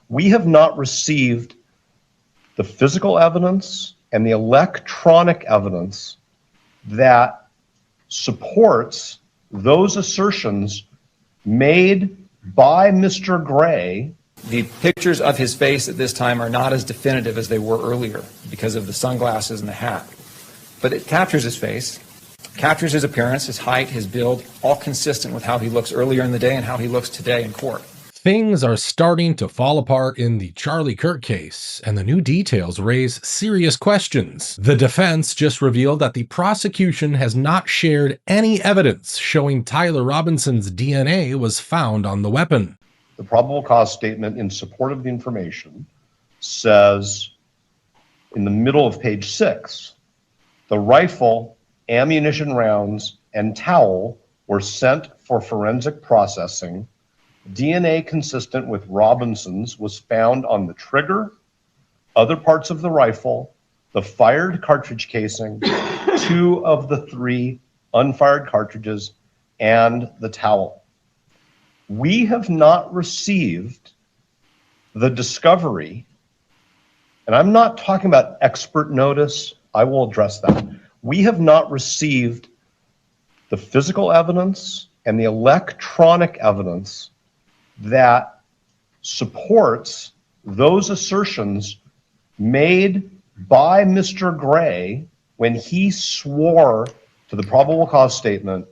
We have not received the physical evidence and the electronic evidence that supports those assertions made by Mr. Gray. The pictures of his face at this time are not as definitive as they were earlier because of the sunglasses and the hat. But it captures his face, captures his appearance, his height, his build, all consistent with how he looks earlier in the day and how he looks today in court. Things are starting to fall apart in the Charlie Kirk case, and the new details raise serious questions. The defense just revealed that the prosecution has not shared any evidence showing Tyler Robinson's DNA was found on the weapon. The probable cause statement in support of the information says, in the middle of page 6, the rifle, ammunition rounds, and towel were sent for forensic processing. DNA consistent with Robinson's was found on the trigger, other parts of the rifle, the fired cartridge casing, 2 of the 3 unfired cartridges, and the towel. We have not received the discovery, and I'm not talking about expert notice, I will address that. We have not received the physical evidence and the electronic evidence that supports those assertions made by Mr. Gray when he swore to the probable cause statement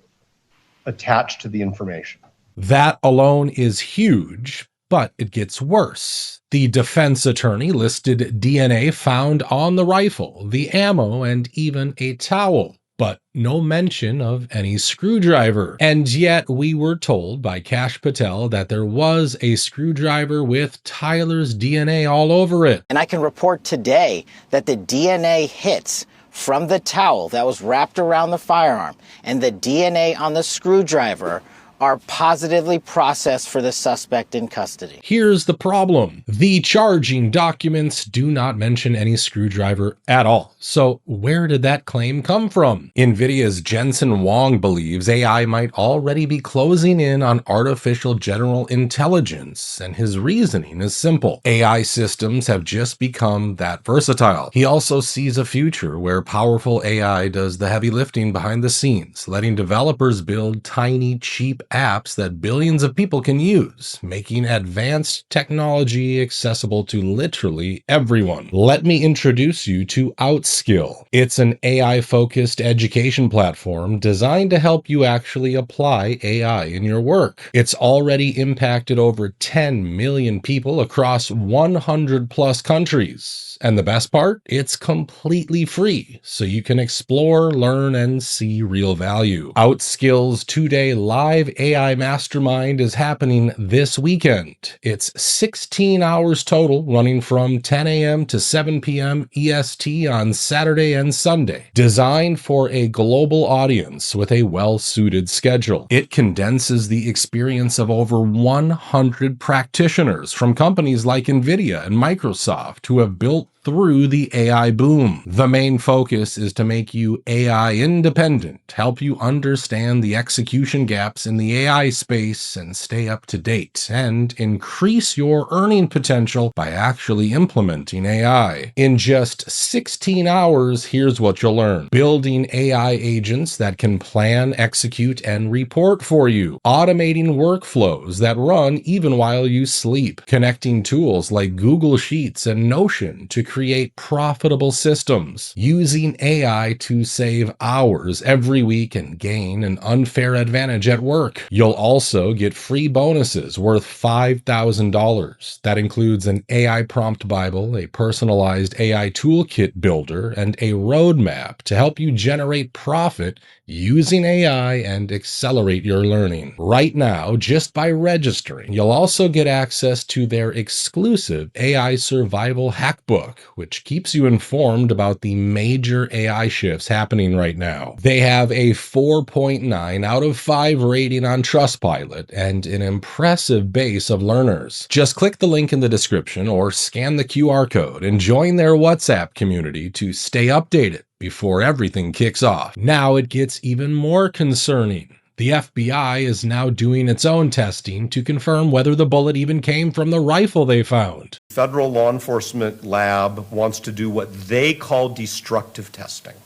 attached to the information. That alone is huge, but it gets worse. The defense attorney listed DNA found on the rifle, the ammo, and even a towel, but no mention of any screwdriver. And yet we were told by Kash Patel that there was a screwdriver with Tyler's DNA all over it. And I can report today that the DNA hits from the towel that was wrapped around the firearm and the DNA on the screwdriver are positively processed for the suspect in custody. Here's the problem. The charging documents do not mention any screwdriver at all. So where did that claim come from? NVIDIA's Jensen Huang believes AI might already be closing in on artificial general intelligence, and his reasoning is simple. AI systems have just become that versatile. He also sees a future where powerful AI does the heavy lifting behind the scenes, letting developers build tiny, cheap apps that billions of people can use, making advanced technology accessible to literally everyone. Let me introduce you to Outskill. It's an AI-focused education platform designed to help you actually apply AI in your work. It's already impacted over 10 million people across 100 plus countries. And the best part? It's completely free, so you can explore, learn, and see real value. Outskill's 2-day live AI Mastermind is happening this weekend. It's 16 hours total, running from 10 a.m. to 7 p.m. EST on Saturday and Sunday. Designed for a global audience with a well-suited schedule. It condenses the experience of over 100 practitioners from companies like NVIDIA and Microsoft who have built through the AI boom. The main focus is to make you AI independent, help you understand the execution gaps in the AI space and stay up to date, and increase your earning potential by actually implementing AI. In just 16 hours, here's what you'll learn. Building AI agents that can plan, execute, and report for you. Automating workflows that run even while you sleep. Connecting tools like Google Sheets and Notion to create profitable systems, using AI to save hours every week and gain an unfair advantage at work. You'll also get free bonuses worth $5,000. That includes an AI prompt Bible, a personalized AI toolkit builder, and a roadmap to help you generate profit using AI and accelerate your learning. Right now, just by registering, you'll also get access to their exclusive AI Survival Hackbook, which keeps you informed about the major AI shifts happening right now. They have a 4.9 out of 5 rating on Trustpilot and an impressive base of learners. Just click the link in the description or scan the QR code and join their WhatsApp community to stay updated before everything kicks off. Now it gets even more concerning. The FBI is now doing its own testing to confirm whether the bullet even came from the rifle they found. Federal law enforcement lab wants to do what they call destructive testing.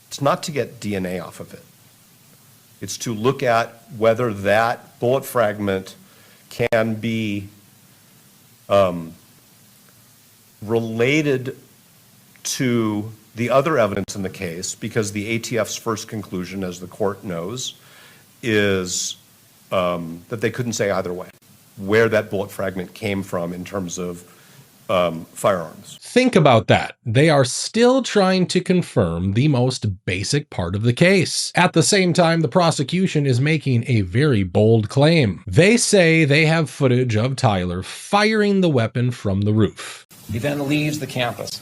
It's not to get DNA off of it. It's to look at whether that bullet fragment can be related to the other evidence in the case, because the ATF's first conclusion, as the court knows, is that they couldn't say either way where that bullet fragment came from in terms of firearms. Think about that. They are still trying to confirm the most basic part of the case. At the same time, the prosecution is making a very bold claim. They say they have footage of Tyler firing the weapon from the roof. He then leaves the campus.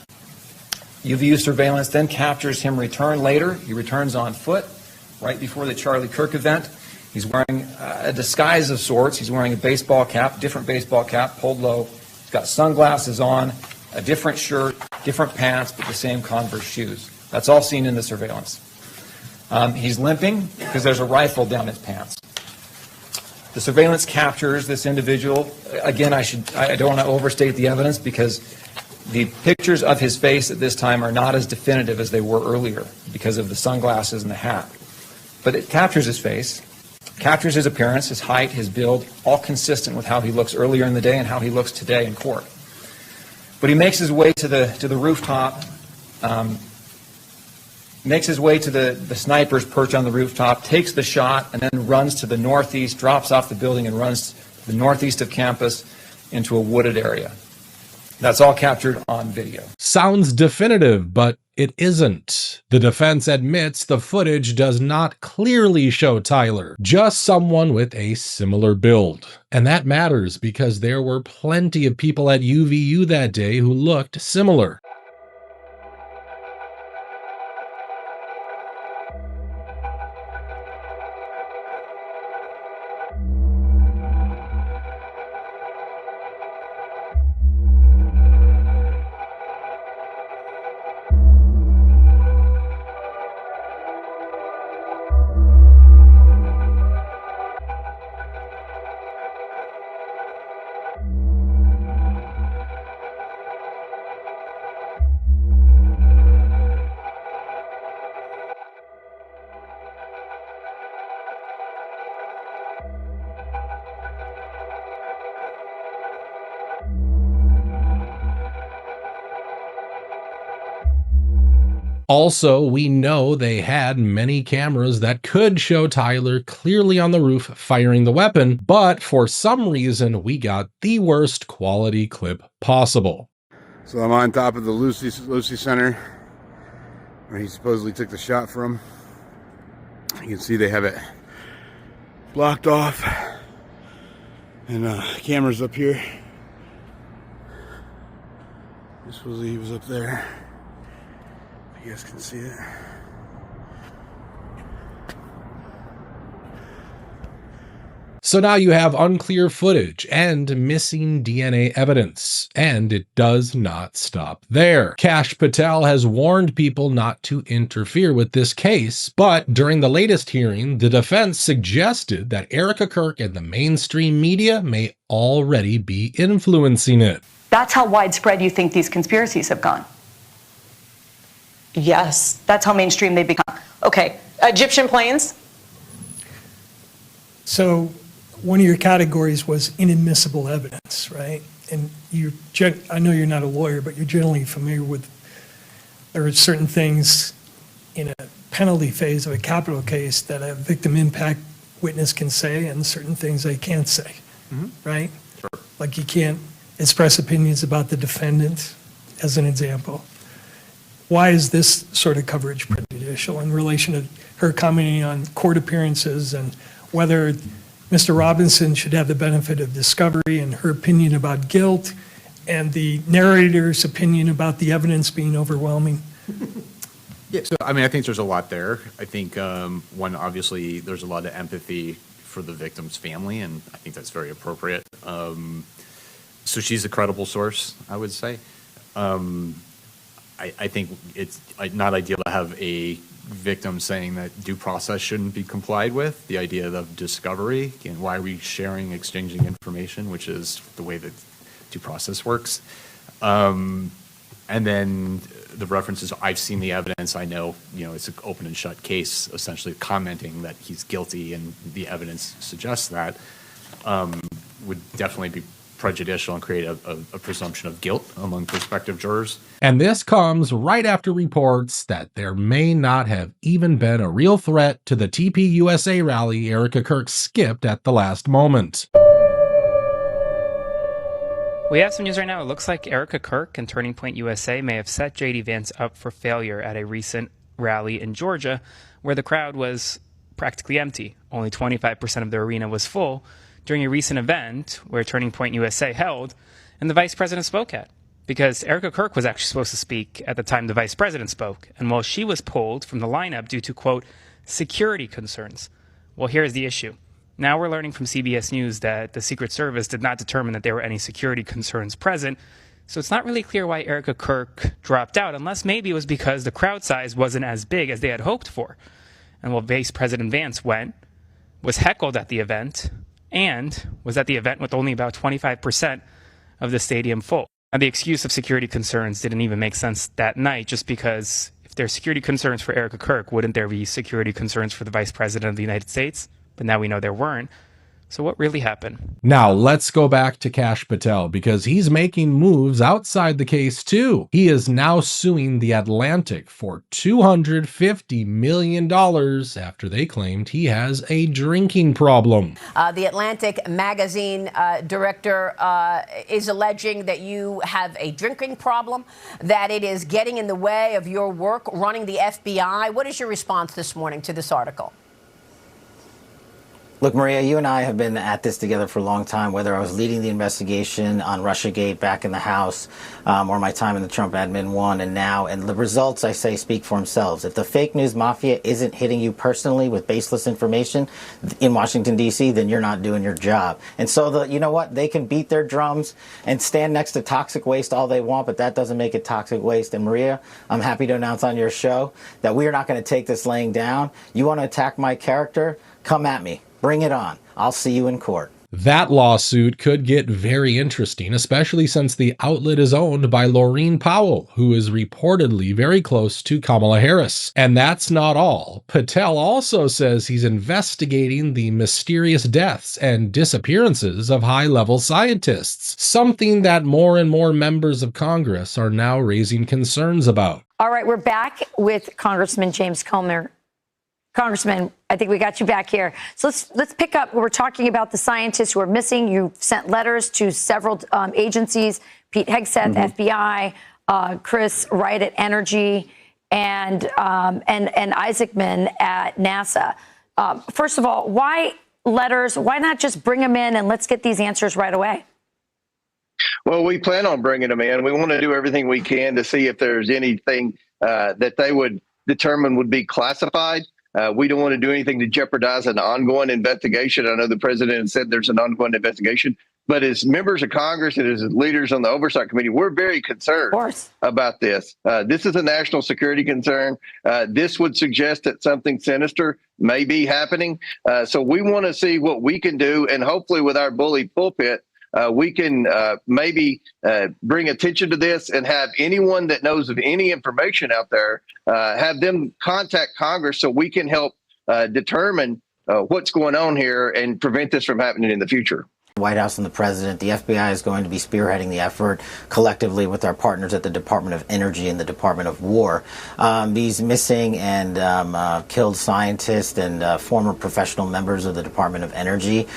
UVU surveillance then captures him return later. He returns on foot right before the Charlie Kirk event. He's wearing a disguise of sorts. He's wearing a baseball cap, different baseball cap, pulled low. He's got sunglasses on, a different shirt, different pants, but the same Converse shoes. That's all seen in the surveillance. He's limping because there's a rifle down his pants. The surveillance captures this individual. Again, I don't want to overstate the evidence because the pictures of his face at this time are not as definitive as they were earlier because of the sunglasses and the hat. But it captures his face, captures his appearance, his height, his build, all consistent with how he looks earlier in the day and how he looks today in court. But he makes his way to the rooftop, makes his way to the sniper's perch on the rooftop, takes the shot, and then runs to the northeast, drops off the building and runs to the northeast of campus into a wooded area. That's all captured on video. Sounds definitive, but it isn't. The defense admits the footage does not clearly show Tyler, just someone with a similar build. And that matters because there were plenty of people at UVU that day who looked similar. Also, we know they had many cameras that could show Tyler clearly on the roof firing the weapon, but for some reason, we got the worst quality clip possible. So I'm on top of the Lucy Center, where he supposedly took the shot from. You can see they have it blocked off, and cameras up here. Supposedly he was up there. You guys can see it. So now you have unclear footage and missing DNA evidence, and it does not stop there. Kash Patel has warned people not to interfere with this case, but during the latest hearing, the defense suggested that Erika Kirk and the mainstream media may already be influencing it. That's how widespread you think these conspiracies have gone? Yes. That's how mainstream they become. Okay. Egyptian planes? So one of your categories was inadmissible evidence, right? And I know you're not a lawyer, but you're generally familiar with, there are certain things in a penalty phase of a capital case that a victim impact witness can say and certain things they can't say, right? Sure. Like you can't express opinions about the defendant, as an example. Why is this sort of coverage prejudicial in relation to her commenting on court appearances and whether Mr. Robinson should have the benefit of discovery and her opinion about guilt and the narrator's opinion about the evidence being overwhelming? Yeah, so I mean, I think there's a lot there. I think one, obviously, there's a lot of empathy for the victim's family, and I think that's very appropriate. So she's a credible source, I would say. I think it's not ideal to have a victims saying that due process shouldn't be complied with, the idea of discovery, and why are we sharing, exchanging information, which is the way that due process works. And then the references, I've seen the evidence, I know, it's an open and shut case, essentially commenting that he's guilty, and the evidence suggests that, would definitely be prejudicial and create a presumption of guilt among prospective jurors. And this comes right after reports that there may not have even been a real threat to the TPUSA rally Erika Kirk'S skipped at the last moment. We have some news right now. It looks like Erika Kirk and Turning Point USA may have set J.D. Vance up for failure at a recent rally in Georgia, where the crowd was practically empty. Only 25% of the arena was full during a recent event where Turning Point USA held and the vice president spoke at. Because Erika Kirk was actually supposed to speak at the time the vice president spoke, and while she was pulled from the lineup due to, quote, security concerns. Well, here's the issue. Now we're learning from CBS News that the Secret Service did not determine that there were any security concerns present, so it's not really clear why Erika Kirk dropped out, unless maybe it was because the crowd size wasn't as big as they had hoped for. And while Vice President Vance went, was heckled at the event, and was at the event with only about 25% of the stadium full. Now, the excuse of security concerns didn't even make sense that night, just because if there's security concerns for Erika Kirk, wouldn't there be security concerns for the Vice President of the United States? But now we know there weren't. So what really happened? Now let's go back to Kash Patel, because he's making moves outside the case too. He is now suing The Atlantic for $250 million after they claimed he has a drinking problem. The Atlantic magazine director is alleging that you have a drinking problem, that it is getting in the way of your work running the FBI. What is your response this morning to this article? Look, Maria, you and I have been at this together for a long time, whether I was leading the investigation on Russiagate back in the House or my time in the Trump admin 1 and now. And the results, I say, speak for themselves. If the fake news mafia isn't hitting you personally with baseless information in Washington, D.C., then you're not doing your job. And so, you know what? They can beat their drums and stand next to toxic waste all they want, but that doesn't make it toxic waste. And Maria, I'm happy to announce on your show that we are not going to take this laying down. You want to attack my character? Come at me. Bring it on. I'll see you in court. That lawsuit could get very interesting, especially since the outlet is owned by Laureen Powell, who is reportedly very close to Kamala Harris. And that's not all. Patel also says he's investigating the mysterious deaths and disappearances of high-level scientists, something that more and more members of Congress are now raising concerns about. All right, we're back with Congressman James Comer. Congressman, I think we got you back here. So let's pick up. We're talking about the scientists who are missing. You sent letters to several agencies: Pete Hegseth, FBI, Chris Wright at Energy, and Isaacman at NASA. First of all, why letters? Why not just bring them in and let's get these answers right away? Well, we plan on bringing them in. We want to do everything we can to see if there's anything that they would determine would be classified. We don't want to do anything to jeopardize an ongoing investigation. I know the president said there's an ongoing investigation, but as members of Congress and as leaders on the Oversight Committee, we're very concerned about this. This is a national security concern. This would suggest that something sinister may be happening. So we want to see what we can do, and hopefully with our bully pulpit, we can maybe bring attention to this and have anyone that knows of any information out there, have them contact Congress so we can help determine what's going on here and prevent this from happening in the future. The White House and the president, the FBI is going to be spearheading the effort collectively with our partners at the Department of Energy and the Department of War. These missing and killed scientists and former professional members of the Department of Energy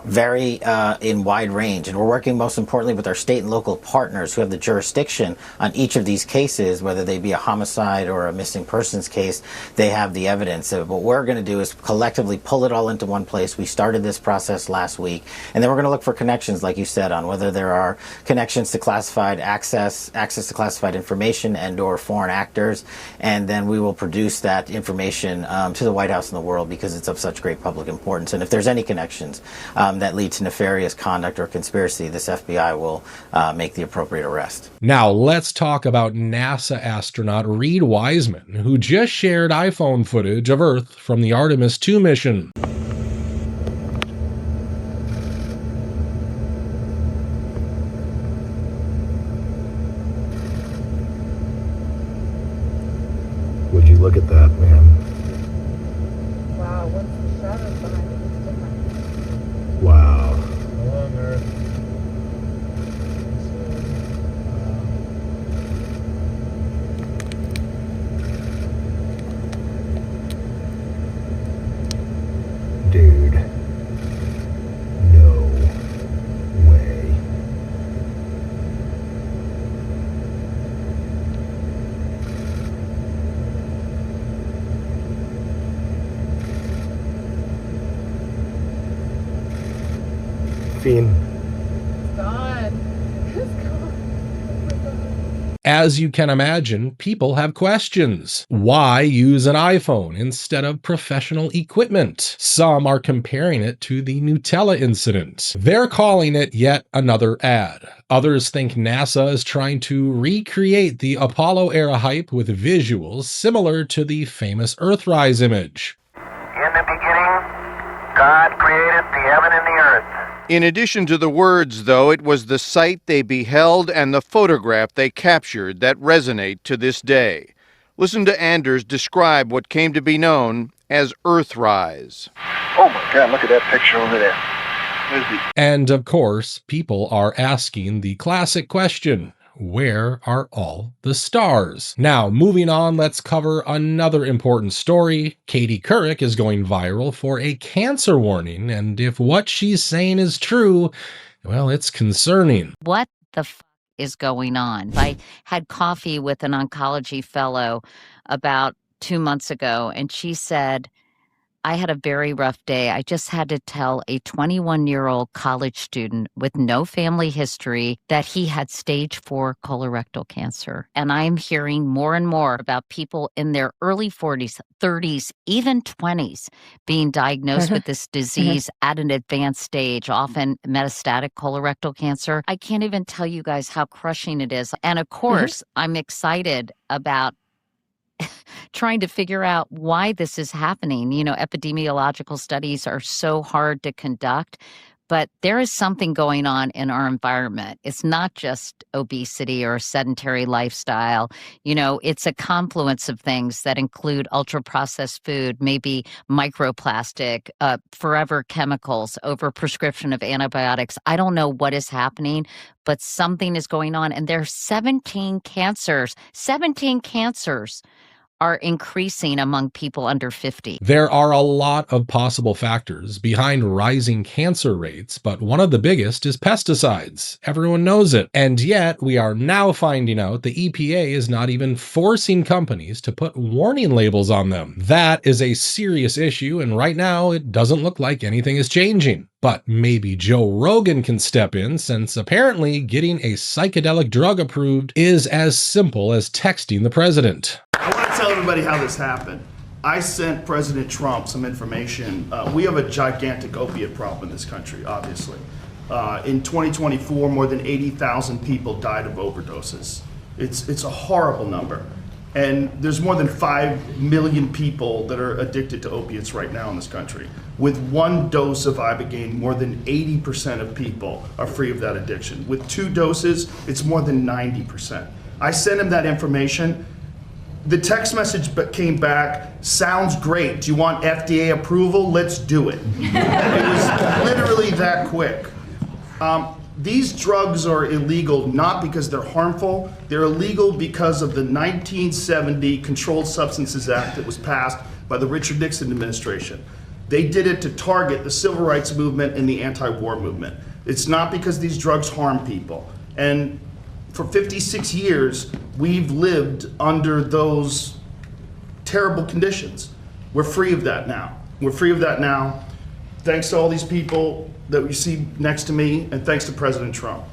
vary in wide range. And we're working most importantly with our state and local partners who have the jurisdiction on each of these cases, whether they be a homicide or a missing persons case. They have the evidence. So what we're going to do is collectively pull it all into one place. We started this process last week. unique. And then we're going to look for connections, like you said, on whether there are connections to classified access to classified information and or foreign actors. And then we will produce that information to the White House and the world because it's of such great public importance. And if there's any connections that lead to nefarious conduct or conspiracy, this FBI will make the appropriate arrest. Now let's talk about NASA astronaut Reed Wiseman, who just shared iPhone footage of Earth from the Artemis 2 mission. Would you look at that, man? Wow, once the shadows behind it, it's different. Wow. Along Earth. Dude. No way. Fiend. It's gone. It's gone. Oh my God. As you can imagine, people have questions. Why use an iPhone instead of professional equipment? Some are comparing it to the Nutella incident. They're calling it yet another ad. Others think NASA is trying to recreate the Apollo-era hype with visuals similar to the famous Earthrise image. In the beginning, God created the heaven and the earth. In addition to the words, though, it was the sight they beheld and the photograph they captured that resonate to this day. Listen to Anders describe what came to be known as Earthrise. Oh my God, look at that picture over there. And of course, people are asking the classic question, where are all the stars? Now, moving on, let's cover another important story. Katie Couric is going viral for a cancer warning, and if what she's saying is true, well, it's concerning. What the f is going on? I had coffee with an oncology fellow about 2 months ago, and she said, I had a very rough day. I just had to tell a 21-year-old college student with no family history that he had stage 4 colorectal cancer. And I'm hearing more and more about people in their early 40s, 30s, even 20s being diagnosed with this disease at an advanced stage, often metastatic colorectal cancer. I can't even tell you guys how crushing it is. And of course, I'm excited about trying to figure out why this is happening. You know, epidemiological studies are so hard to conduct, but there is something going on in our environment. It's not just obesity or a sedentary lifestyle. You know, it's a confluence of things that include ultra-processed food, maybe microplastic, forever chemicals, overprescription of antibiotics. I don't know what is happening, but something is going on. And there are 17 cancers are increasing among people under 50. There are a lot of possible factors behind rising cancer rates, but one of the biggest is pesticides. Everyone knows it. And yet, we are now finding out the EPA is not even forcing companies to put warning labels on them. That is a serious issue, and right now, it doesn't look like anything is changing. But maybe Joe Rogan can step in, since apparently getting a psychedelic drug approved is as simple as texting the president. I want to tell everybody how this happened. I sent President Trump some information. We have a gigantic opiate problem in this country, obviously. In 2024, more than 80,000 people died of overdoses. It's a horrible number. And there's more than 5 million people that are addicted to opiates right now in this country. With one dose of Ibogaine, more than 80% of people are free of that addiction. With 2 doses, it's more than 90%. I sent him that information. The text message came back, sounds great. Do you want FDA approval? Let's do it. It was literally that quick. These drugs are illegal not because they're harmful. They're illegal because of the 1970 Controlled Substances Act that was passed by the Richard Nixon administration. They did it to target the civil rights movement and the anti-war movement. It's not because these drugs harm people. And for 56 years, we've lived under those terrible conditions. We're free of that now. We're free of that now. Thanks to all these people that you see next to me, and thanks to President Trump.